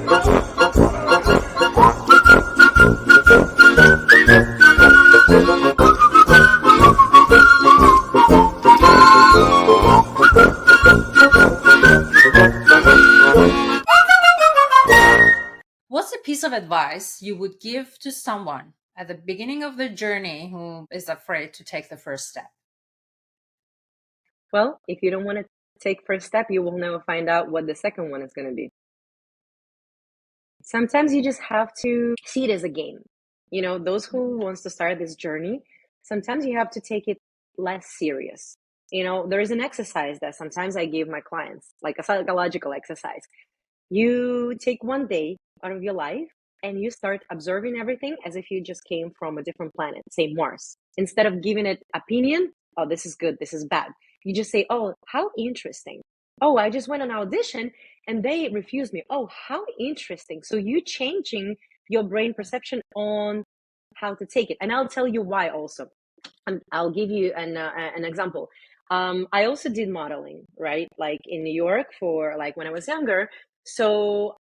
What's a piece of advice you would give to someone at the beginning of their journey who is afraid to take the first step? Well, if you don't want to take first step, you will never find out what the second one is going to be. Sometimes you just have to see it as a game. You know, those who wants to start this journey, sometimes you have to take it less serious. You know, there is an exercise that sometimes I give my clients, like a psychological exercise. You take one day out of your life and you start observing everything as if you just came from a different planet, say Mars. Instead of giving it opinion, oh, this is good, this is bad. You just say, oh, how interesting. Oh, I just went on audition and they refused me. Oh, how interesting. So you changing your brain perception on how to take it. And I'll tell you why also. I'll give you an example. I also did modeling, right? Like in New York for like when I was younger. So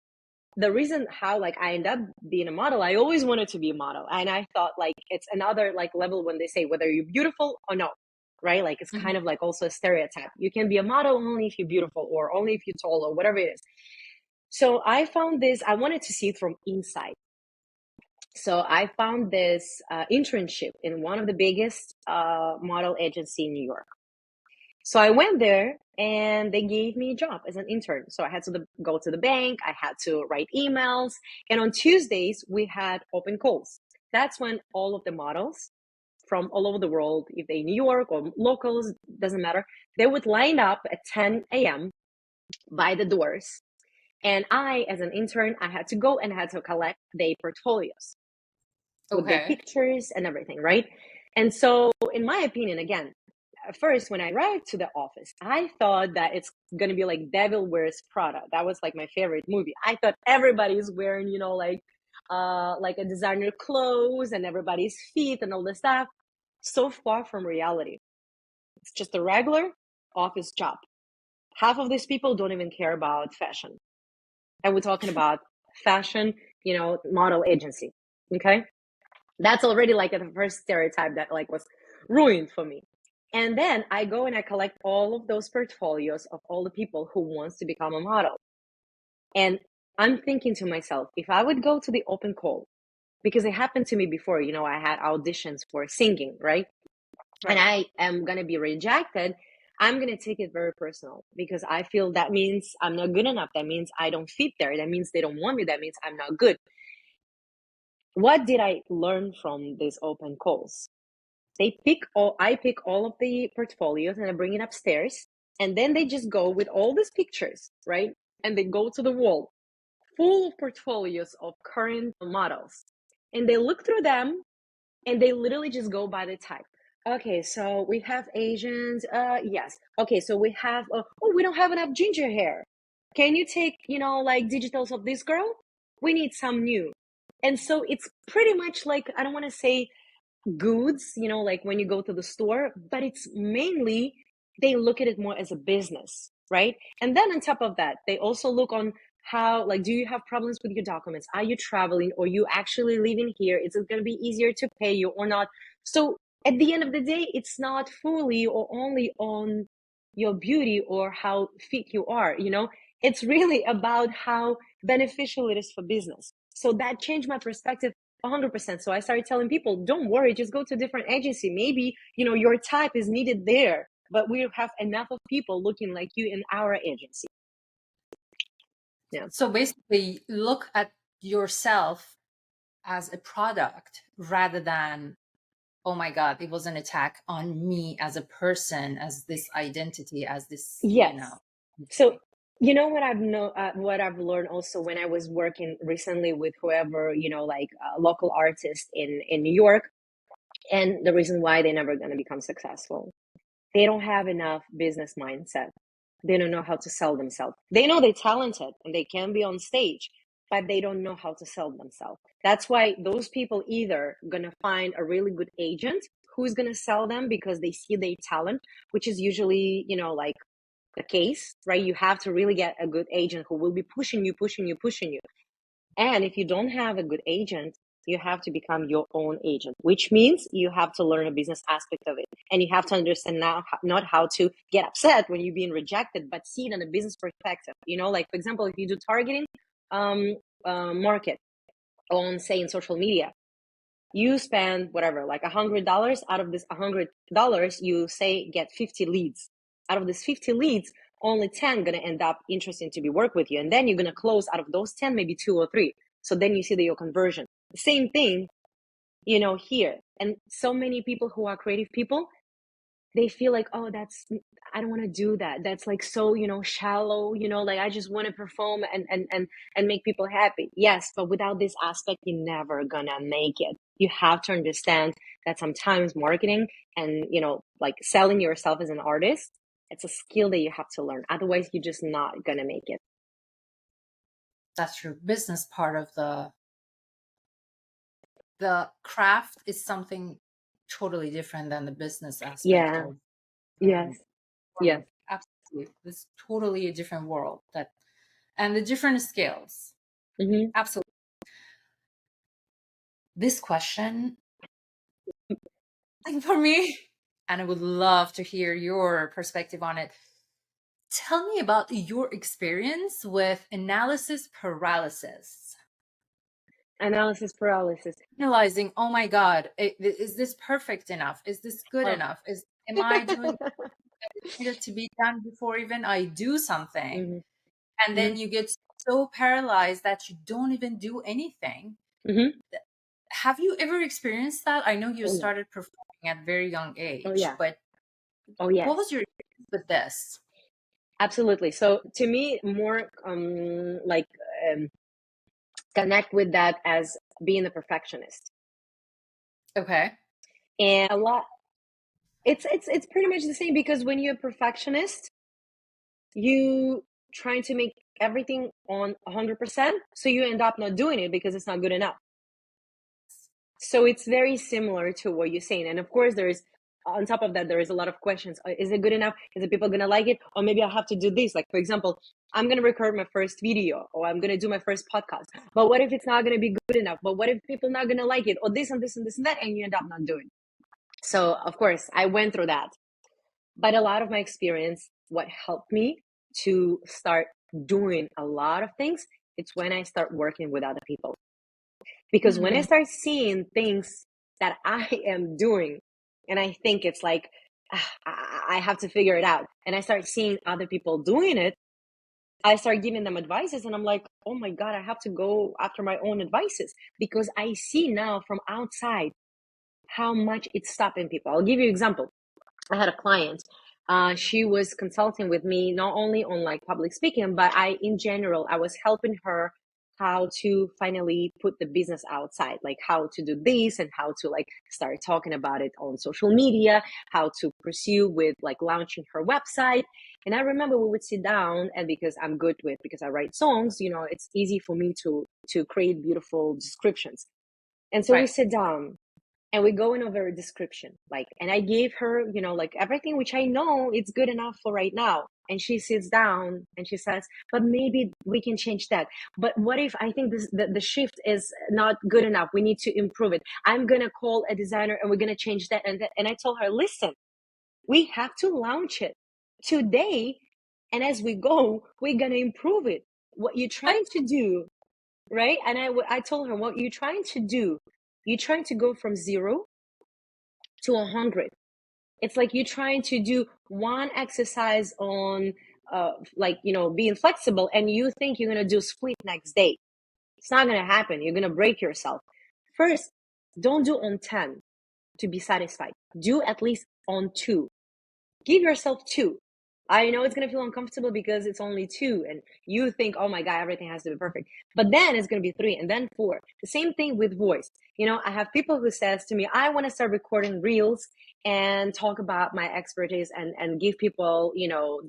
the reason how like I ended up being a model, I always wanted to be a model. And I thought like it's another like level when they say whether you're beautiful or not, right? Like it's kind of like also a stereotype. You can be a model only if you're beautiful or only if you're tall or whatever it is. So I found this, I wanted to see it from inside. So I found this internship in one of the biggest model agency in New York. So I went there and they gave me a job as an intern. So I had to go to the bank. I had to write emails. And on Tuesdays, we had open calls. That's when all of the models from all over the world, if they New York or locals, doesn't matter, they would line up at 10 a.m. by the doors. And I, as an intern, I had to go and had to collect their portfolios with their pictures and everything, right? And so, in my opinion, again, first, when I arrived to the office, I thought that it's going to be like Devil Wears Prada. That was like my favorite movie. I thought everybody's wearing, you know, like a designer clothes and everybody's feet and all this stuff. So far from reality. It's just a regular office job. Half of these people don't even care about fashion. And we're talking about fashion, you know, model agency. Okay. That's already like the first stereotype that like was ruined for me. And then I go and I collect all of those portfolios of all the people who wants to become a model. And I'm thinking to myself, if I would go to the open call, because it happened to me before, you know, I had auditions for singing, right? And I am going to be rejected. I'm going to take it very personal because I feel that means I'm not good enough. That means I don't fit there. That means they don't want me. That means I'm not good. What did I learn from these open calls? I pick all of the portfolios and I bring it upstairs. And then they just go with all these pictures, right? And they go to the wall full of portfolios of current models. And they look through them and they literally just go by the type. Okay, so we have Asians. Yes. Okay, so we have, we don't have enough ginger hair. Can you take, you know, like digitals of this girl? We need some new. And so it's pretty much like, I don't want to say goods, you know, like when you go to the store, but it's mainly, they look at it more as a business, right? And then on top of that, they also look on how, like, do you have problems with your documents? Are you traveling or you actually living here? Is it going to be easier to pay you or not? So at the end of the day, it's not fully or only on your beauty or how fit you are, you know, it's really about how beneficial it is for business. So that changed my perspective 100%. So I started telling people, don't worry, just go to a different agency. Maybe, you know, your type is needed there, but we have enough of people looking like you in our agency. Yeah. So basically, look at yourself as a product rather than, oh my God, it was an attack on me as a person, as this identity, as this, yes. you know. So, you know what what I've learned also when I was working recently with whoever, you know, like local artists in New York, and the reason why they're never going to become successful, they don't have enough business mindset. They don't know how to sell themselves. They know they're talented and they can be on stage, but they don't know how to sell themselves. That's why those people either going to find a really good agent who's going to sell them because they see their talent, which is usually, you know, like the case, right? You have to really get a good agent who will be pushing you. And if you don't have a good agent, you have to become your own agent, which means you have to learn a business aspect of it. And you have to understand now not how to get upset when you're being rejected, but see it in a business perspective. Like, for example, if you do targeting market on, say, in social media, you spend whatever, like $100. Out of this $100, you say get 50 leads. Out of this 50 leads, only 10 gonna end up interested to be work with you, and then you're gonna close out of those 10 maybe 2 or 3. So then you see your conversion. The same thing, here. And so many people who are creative people, they feel like, oh, I don't want to do that. That's like so, shallow, like I just want to perform and make people happy. Yes, but without this aspect, you're never gonna make it. You have to understand that sometimes marketing and, like selling yourself as an artist, it's a skill that you have to learn. Otherwise, you're just not gonna make it. That's true. Business part of the craft is something totally different than the business aspect Yeah. of Yes. Yes. absolutely. It's totally a different world and the different scales. Mm-hmm. Absolutely. This question, like for me, and I would love to hear your perspective on it. Tell me about your experience with analysis paralysis. Analysis paralysis. Realizing, oh my God, is this perfect enough? Is this good enough? Am I doing what needed to be done before even I do something? Mm-hmm. And then you get so paralyzed that you don't even do anything. Mm-hmm. Have you ever experienced that? I know you Oh, yeah. started performing at very young age, Oh, yeah. but Oh, yes. what was your experience with this? Absolutely. So to me, more connect with that as being a perfectionist. Okay. And a lot, it's pretty much the same, because when you're a perfectionist, you trying to make everything on 100%, so you end up not doing it because it's not good enough. So it's very similar to what you're saying. And of course, on top of that, there is a lot of questions. Is it good enough? Is it people going to like it? Or maybe I have to do this. Like, for example, I'm going to record my first video, or I'm going to do my first podcast. But what if it's not going to be good enough? But what if people not going to like it? Or this and this and this and that, and you end up not doing. So of course, I went through that. But a lot of my experience, what helped me to start doing a lot of things, it's when I start working with other people. Because when I start seeing things that I am doing, and I think it's like, I have to figure it out, and I start seeing other people doing it, I start giving them advices, and I'm like, oh my God, I have to go after my own advices, because I see now from outside how much it's stopping people. I'll give you an example. I had a client. She was consulting with me not only on like public speaking, but in general, I was helping her how to finally put the business outside, like how to do this and how to like start talking about it on social media, how to pursue with like launching her website. And I remember we would sit down, and because I write songs, it's easy for me to create beautiful descriptions. And so we sit down and we go in over a description, and I gave her, like everything which I know it's good enough for right now. And she sits down and she says, but maybe we can change that. But what if I think the shift is not good enough? We need to improve it. I'm going to call a designer and we're going to change that. And I told her, listen, we have to launch it today. And as we go, we're going to improve it. What you're trying to do, right? And I told her, what you're trying to do, you're trying to go from 0 to 100. It's like you're trying to do one exercise on being flexible, and you think you're going to do split next day. It's not going to happen. You're going to break yourself. First, don't do on 10 to be satisfied. Do at least on 2. Give yourself 2. I know it's going to feel uncomfortable because it's only 2 and you think, oh my God, everything has to be perfect. But then it's going to be 3 and then 4. The same thing with voice. I have people who says to me, I want to start recording reels and talk about my expertise and give people,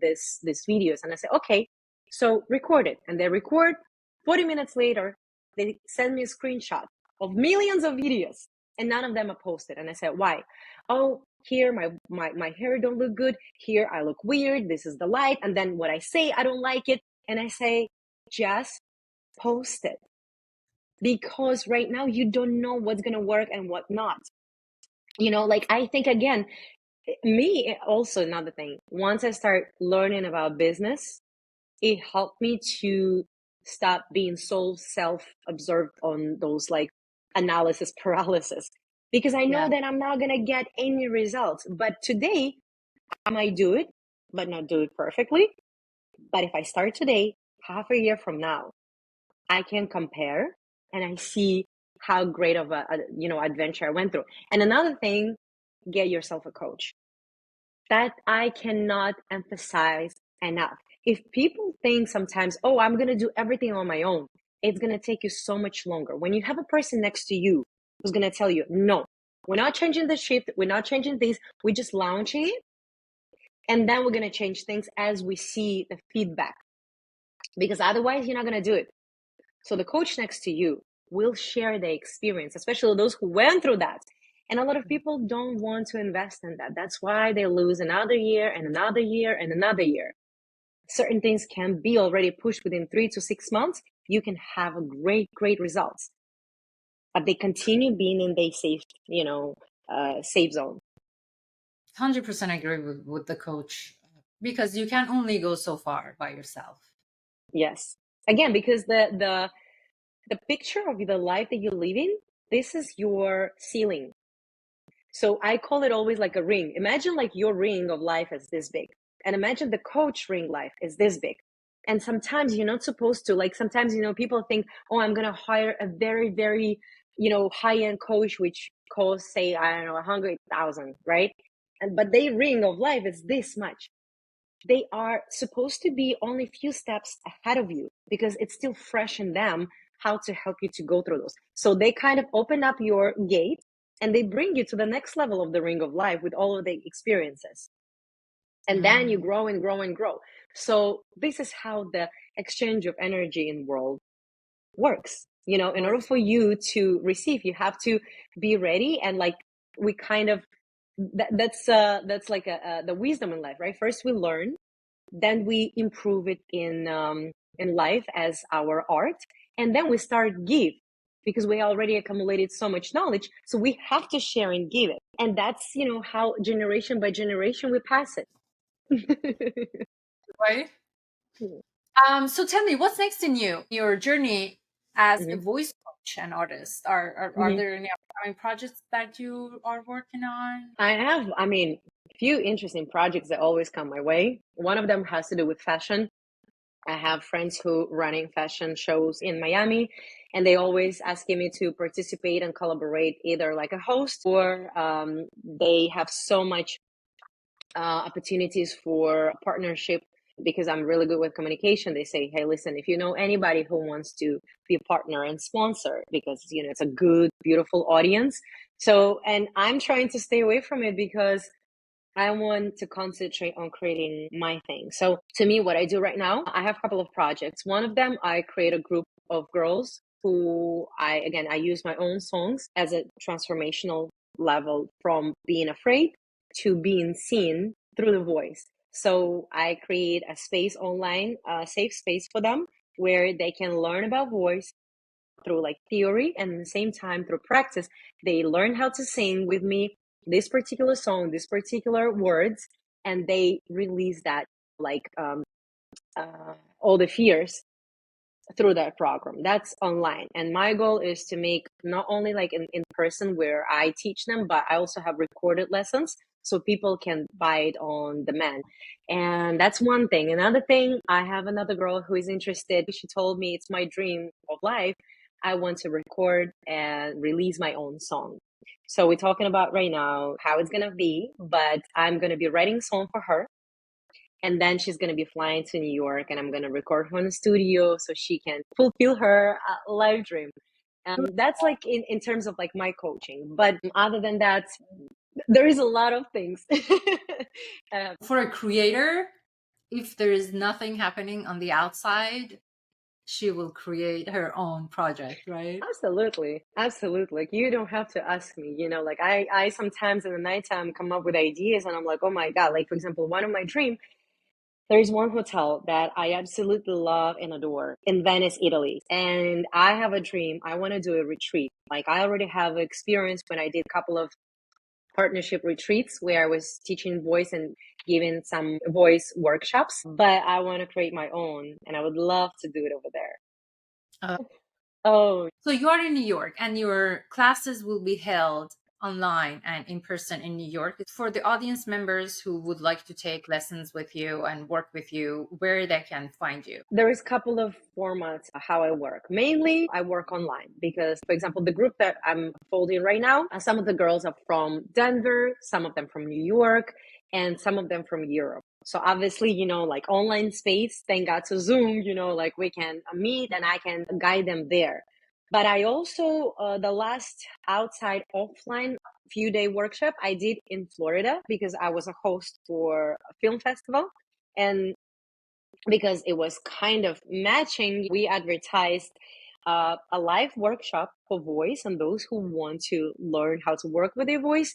this videos. And I say, okay, so record it. And they record. 40 minutes later, they send me a screenshot of millions of videos and none of them are posted. And I said, why? Oh, here my hair don't look good. Here I look weird. This is the light. And then what I say, I don't like it. And I say, just post it. because right now you don't know what's going to work and what not. You know, like I think again, me also another thing, once I start learning about business, it helped me to stop being so self-absorbed on those like analysis paralysis, because I know Yeah. that I'm not going to get any results. But today I might do it, but not do it perfectly. But if I start today, half a year from now, I can compare and I see how great of a adventure I went through. And another thing, get yourself a coach. That I cannot emphasize enough. If people think sometimes, oh, I'm going to do everything on my own, it's going to take you so much longer. When you have a person next to you who's going to tell you, no, we're not changing the shift, we're not changing things, we're just launching it. And then we're going to change things as we see the feedback. Because otherwise, you're not going to do it. So the coach next to you will share the experience, especially those who went through that. And a lot of people don't want to invest in that. That's why they lose another year and another year and another year. Certain things can be already pushed within 3 to 6 months. You can have a great results. But they continue being in the safe zone. 100% agree with the coach, because you can only go so far by yourself. Yes. Again, because the picture of the life that you're living, this is your ceiling. So I call it always like a ring. Imagine like your ring of life is this big. And imagine the coach ring life is this big. And sometimes you're not supposed to, like sometimes, people think, oh, I'm going to hire a very, very, high-end coach, which costs, say, I don't know, 100,000, right? But their ring of life is this much. They are supposed to be only a few steps ahead of you because it's still fresh in them how to help you to go through those. So they kind of open up your gate and they bring you to the next level of the ring of life with all of the experiences. And then you grow and grow and grow. So this is how the exchange of energy in the world works. In order for you to receive, you have to be ready. And like we kind of, that's like the wisdom in life, right? First we learn, then we improve it in life as our art, and then we start give, because we already accumulated so much knowledge, so we have to share and give it. And that's how generation by generation we pass it. Right. So tell me, what's next in your journey as a Mhm. voice coach and artist? Are Mhm. there any upcoming projects that you are working on? I have, few interesting projects that always come my way. One of them has to do with fashion. I have friends who running fashion shows in Miami, and they always asking me to participate and collaborate, either like a host or they have so much opportunities for partnership, because I'm really good with communication. They say, hey, listen, if you know anybody who wants to be a partner and sponsor, because it's a good, beautiful audience. So, and I'm trying to stay away from it because I want to concentrate on creating my thing. So to me, what I do right now, I have a couple of projects. One of them, I create a group of girls who I use my own songs as a transformational level from being afraid to being seen through the voice. So I create a space online, a safe space for them where they can learn about voice through like theory, and at the same time through practice they learn how to sing with me this particular song, this particular words, and they release that like all the fears through that program. That's online, and my goal is to make not only like in person where I teach them, but I also have recorded lessons so people can buy it on demand. And that's one thing. Another thing, I have another girl who is interested. She told me it's my dream of life, I want to record and release my own song. So we're talking about right now how it's gonna be, but I'm gonna be writing a song for her, and then she's going to be flying to New York, and I'm going to record her in the studio so she can fulfill her life dream. That's like in terms of like my coaching. But other than that, there is a lot of things. For a creator, if there is nothing happening on the outside, she will create her own project, right? Absolutely. Like you don't have to ask me, like I sometimes in the nighttime come up with ideas and I'm like, oh my God, like for example, one of my dream There's one hotel that I absolutely love and adore in Venice, Italy. And I have a dream. I want to do a retreat. Like I already have experience when I did a couple of partnership retreats where I was teaching voice and giving some voice workshops, but I want to create my own and I would love to do it over there. Uh, Oh, so you are in New York and your classes will be held online and in person in New York. For the audience members who would like to take lessons with you and work with you, where they can find you. there is a couple of formats how I work. Mainly, I work online because, for example, the group that I'm folding right now, some of the girls are from Denver, some of them from New York, and some of them from Europe. So obviously, like online space, thank God to Zoom, like we can meet and I can guide them there. But I also, the last outside offline few-day workshop I did in Florida because I was a host for a film festival. And because it was kind of matching, we advertised a live workshop for voice and those who want to learn how to work with their voice.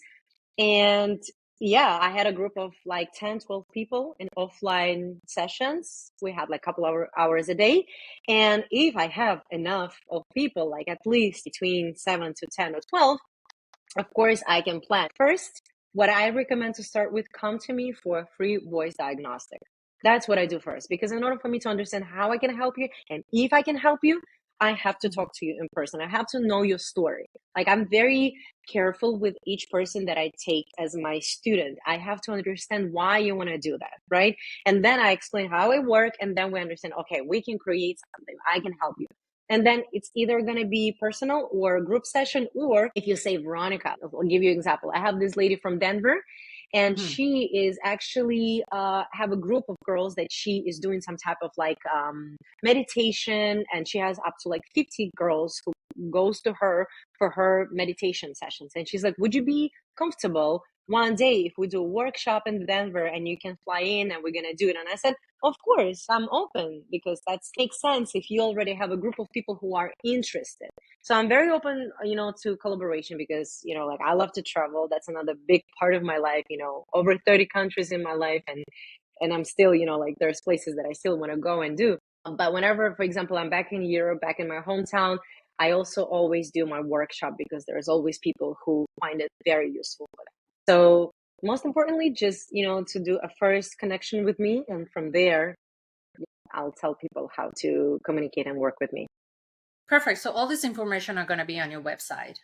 And yeah, I had a group of like 10, 12 people in offline sessions. We had like a couple hours a day. And if I have enough of people, like at least between 7 to 10 or 12, of course, I can plan. First, what I recommend to start with, come to me for a free voice diagnostic. That's what I do first, because in order for me to understand how I can help you and if I can help you, I have to talk to you in person. I have to know your story. Like I'm very careful with each person that I take as my student. I have to understand why you want to do that, right? And then I explain how I work, and then we understand, okay, we can create something. I can help you. And then it's either going to be personal or group session, or if you say Veronika, I'll give you an example. I have this lady from Denver, and she is actually have a group of girls that she is doing some type of like meditation, and she has up to like 50 girls who goes to her for her meditation sessions. And she's like, would you be comfortable one day if we do a workshop in Denver and you can fly in and we're going to do it? And I said, of course, I'm open, because that makes sense if you already have a group of people who are interested. So I'm very open, to collaboration because, like I love to travel. That's another big part of my life, over 30 countries in my life. And I'm still, like there's places that I still want to go and do. But whenever, for example, I'm back in Europe, back in my hometown, I also always do my workshop because there's always people who find it very useful. So most importantly, just, to do a first connection with me. And from there, I'll tell people how to communicate and work with me. Perfect. So all this information are going to be on your website.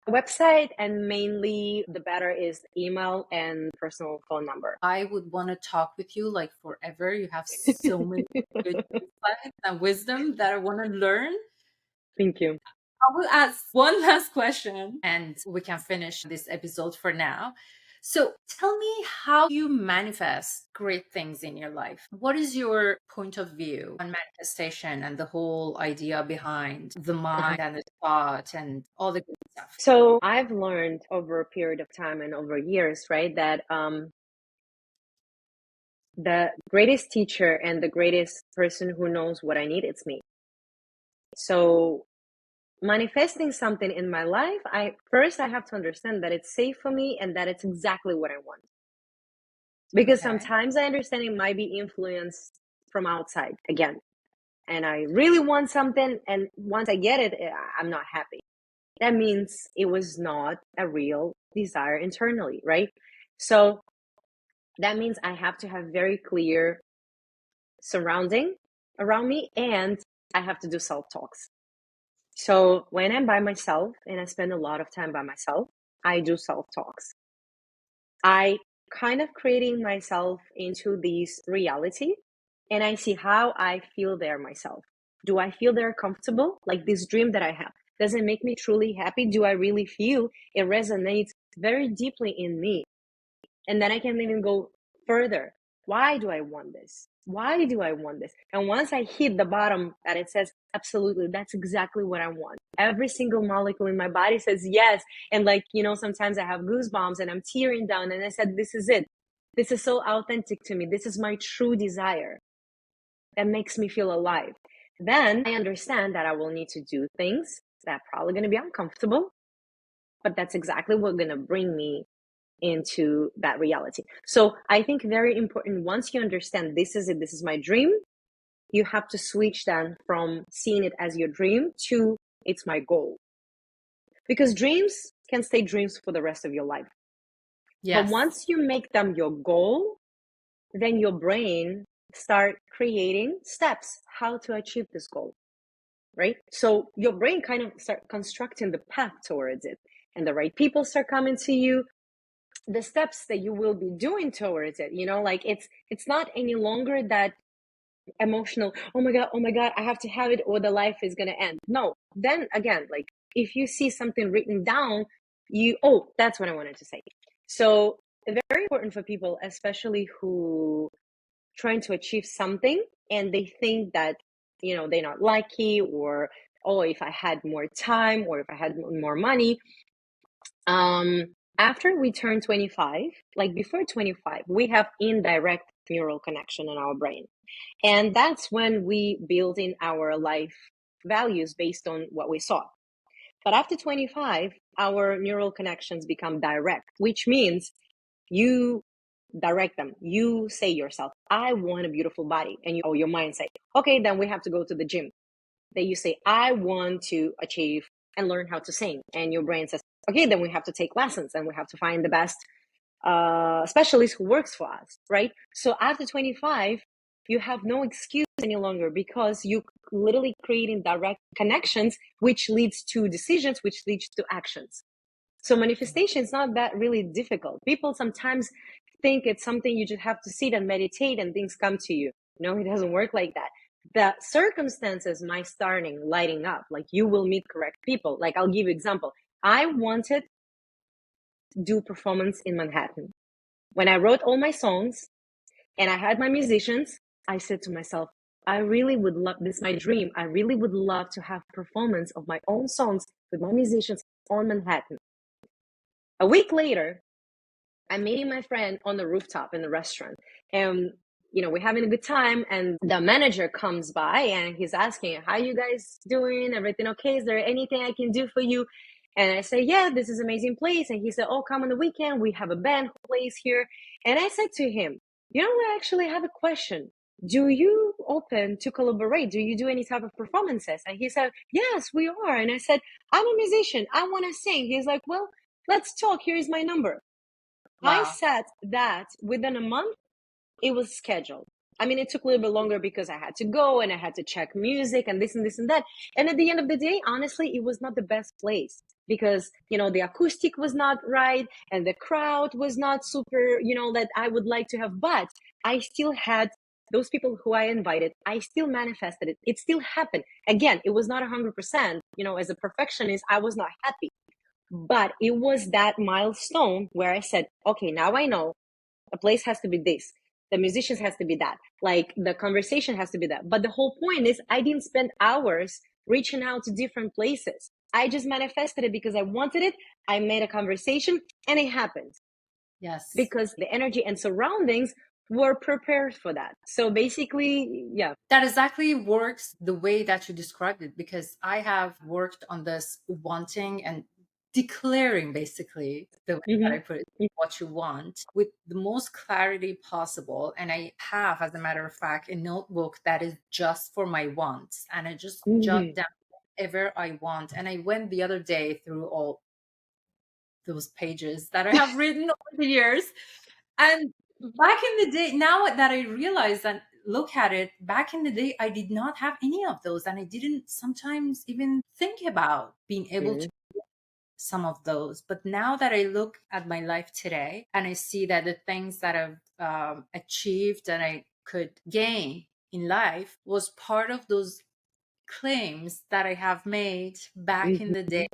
Website, and mainly the better is email and personal phone number. I would want to talk with you like forever. You have so many good insights and wisdom that I want to learn. Thank you. I will ask one last question and we can finish this episode for now. So tell me how you manifest great things in your life. What is your point of view on manifestation and the whole idea behind the mind and the thought and all the good stuff? So I've learned over a period of time and over years, right, that the greatest teacher and the greatest person who knows what I need, it's me. So manifesting something in my life, I have to understand that it's safe for me and that it's exactly what I want. Because sometimes I understand it might be influenced from outside again. And I really want something, and once I get it, I'm not happy. That means it was not a real desire internally, right? So that means I have to have very clear surrounding around me, and I have to do self-talks. So when I'm by myself and I spend a lot of time by myself, I do self-talks. I kind of creating myself into this reality, and I see how I feel there myself. Do I feel there comfortable? Like this dream that I have, does it make me truly happy? Do I really feel it resonates very deeply in me? And then I can even go further. Why do I want this? Why do I want this? And once I hit the bottom that it says, absolutely, that's exactly what I want. Every single molecule in my body says yes. And like, sometimes I have goosebumps and I'm tearing down. And I said, this is it. This is so authentic to me. This is my true desire. That makes me feel alive. Then I understand that I will need to do things that are probably going to be uncomfortable, but that's exactly what's going to bring me into that reality. So I think very important, once you understand this is it, this is my dream, you have to switch then from seeing it as your dream to it's my goal. Because dreams can stay dreams for the rest of your life. But Yes. once you make them your goal, then your brain start creating steps how to achieve this goal, right? So your brain kind of start constructing the path towards it, and the right people start coming to you, the steps that you will be doing towards it, like it's not any longer that emotional, oh my god, I have to have it or the life is going to end. No, then again, like if you see something written down, that's what I wanted to say. So very important for people, especially who trying to achieve something and they think that they're not lucky, or if I had more time, or if I had more money. After we turn 25, like before 25, we have indirect neural connection in our brain, and that's when we build in our life values based on what we saw. But after 25, our neural connections become direct, which means you direct them. You say yourself, I want a beautiful body. And your mind say, okay, then we have to go to the gym. Then you say, I want to achieve and learn how to sing. And your brain says, okay, then we have to take lessons and we have to find the best specialist who works for us, right? So after 25, you have no excuse any longer, because you literally creating direct connections, which leads to decisions, which leads to actions. So manifestation is not that really difficult. People sometimes think it's something you just have to sit and meditate and things come to you. No, it doesn't work like that. The circumstances might starting lighting up, like you will meet correct people. Like I'll give you example. I wanted to do performance in Manhattan. When I wrote all my songs and I had my musicians, I said to myself, I really would love, this is my dream. I really would love to have performance of my own songs with my musicians on Manhattan. A week later, I'm meeting my friend on the rooftop in the restaurant, and we're having a good time, and the manager comes by and he's asking, how you guys doing? Everything okay? Is there anything I can do for you? And I say, yeah, this is an amazing place. And he said, oh, come on the weekend. We have a band who plays here. And I said to him, I actually have a question. Do you open to collaborate? Do you do any type of performances? And he said, yes, we are. And I said, I'm a musician. I want to sing. He's like, well, let's talk. Here's my number. Wow. I said that within a month, it was scheduled. I mean, it took a little bit longer because I had to go and I had to check music and this and this and that. And at the end of the day, honestly, it was not the best place because, the acoustic was not right and the crowd was not super, that I would like to have. But I still had those people who I invited. I still manifested it. It still happened. Again, it was not 100%. As a perfectionist, I was not happy. But it was that milestone where I said, okay, now I know a place has to be this. The musicians has to be that. Like the conversation has to be that. But the whole point is I didn't spend hours reaching out to different places. I just manifested it because I wanted it. I made a conversation and it happened. Yes. Because the energy and surroundings were prepared for that. So basically, yeah. That exactly works the way that you described it, because I have worked on this wanting and declaring basically the way that I put it, what you want with the most clarity possible. And I have, as a matter of fact, a notebook that is just for my wants. And I just jot down whatever I want. And I went the other day through all those pages that I have written over the years. And back in the day, now that I realize and look at it, back in the day, I did not have any of those. And I didn't sometimes even think about being able to do some of those. But now that I look at my life today and I see that the things that I've achieved and I could gain in life was part of those claims that I have made back in the day.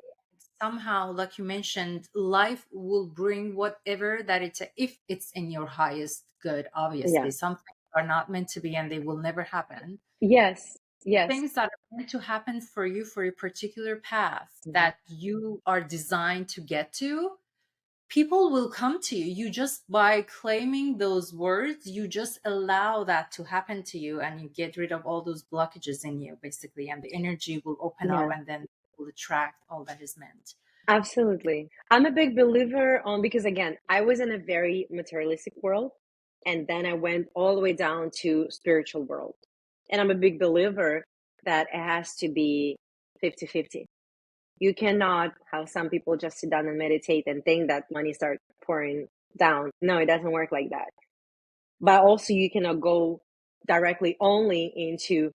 Somehow, like you mentioned, life will bring whatever that it's, if it's in your highest good. Obviously, some things are not meant to be and they will never happen. Yes. Things that are meant to happen for you, for a particular path that you are designed to get to, people will come to you. You just, by claiming those words, you just allow that to happen to you, and you get rid of all those blockages in you, basically, and the energy will open up, and then will attract all that is meant. Absolutely. I'm a big believer on, because again, I was in a very materialistic world and then I went all the way down to spiritual world. And I'm a big believer that it has to be 50-50. You cannot have some people just sit down and meditate and think that money start pouring down. No, it doesn't work like that. But also you cannot go directly only into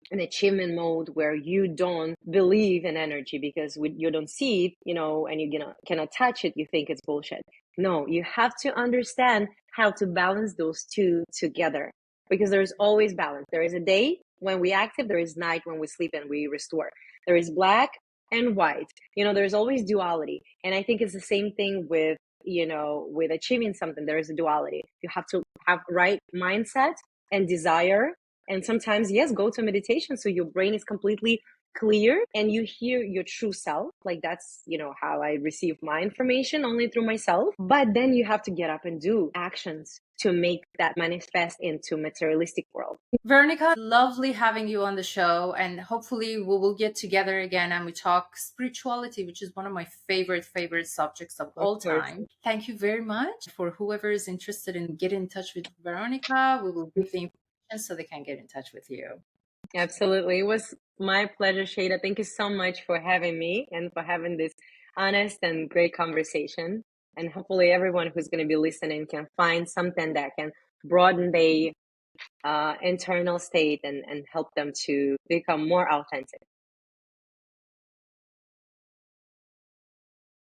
an achievement mode where you don't believe in energy because you don't see it, and you cannot touch it, you think it's bullshit. No, you have to understand how to balance those two together, because there is always balance. There is a day when we active, there is night when we sleep and we restore. There is black and white. There's always duality. And I think it's the same thing with achieving something. There is a duality. You have to have right mindset and desire, and sometimes, yes, go to meditation so your brain is completely clear and you hear your true self. Like that's, how I receive my information, only through myself. But then you have to get up and do actions to make that manifest into materialistic world. Veronika, lovely having you on the show, and hopefully we will get together again and we talk spirituality, which is one of my favorite subjects of all time. Thank you very much. For whoever is interested in getting in touch with Veronika, we will give the information so they can get in touch with you. Absolutely. It was my pleasure, Sheida. Thank you so much for having me and for having this honest and great conversation. And hopefully everyone who's going to be listening can find something that can broaden their internal state and help them to become more authentic.